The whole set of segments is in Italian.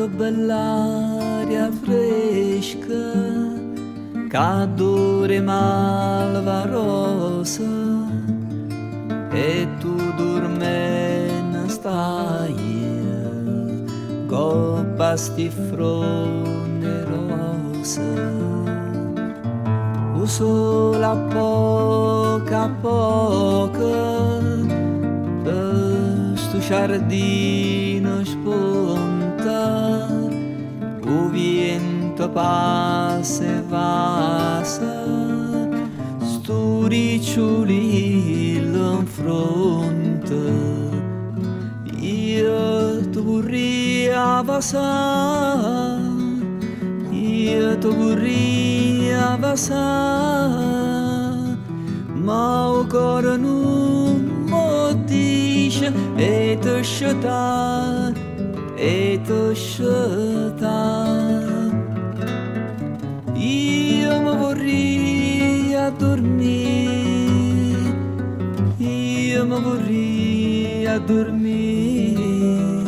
che bell'aria fresca, che dure malva rosa, e tu dormendo stai, coppa stifrone rosa. O sole a poco, sto giardino spunta, o vento passa e passa, sto ricciolino in fronte, io ti vorrei passare, io ti vorrei passare, ma il cuore non mi dice e ti sciata, e ti sciata. Io mi vorrei dormire, io mi vorrei dormire,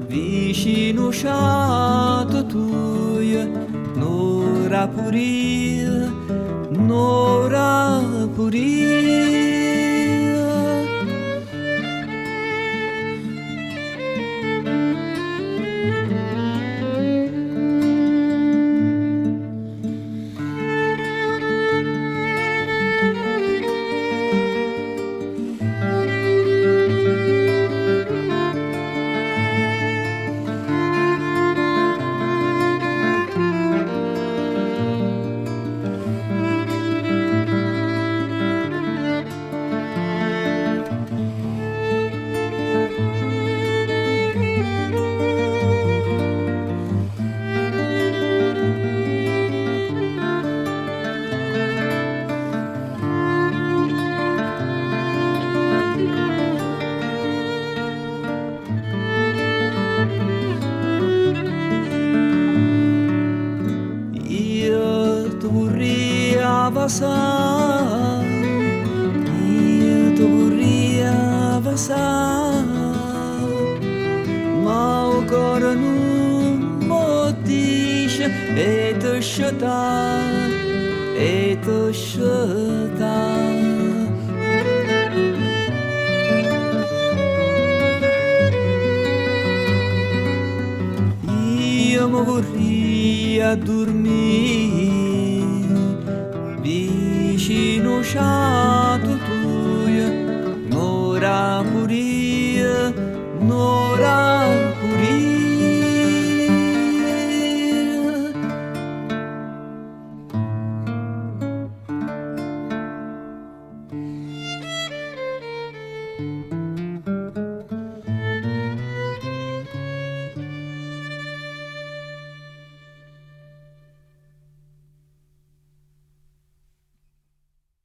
vicino sciato tuo, n'ora puria, n'ora puria. Io ti vorrei passare, ma il cuore non mi dice e ti sciata, e ti sciata. Io mi vorrei dormire vicino sciato tuo, n'ora puria, n'ora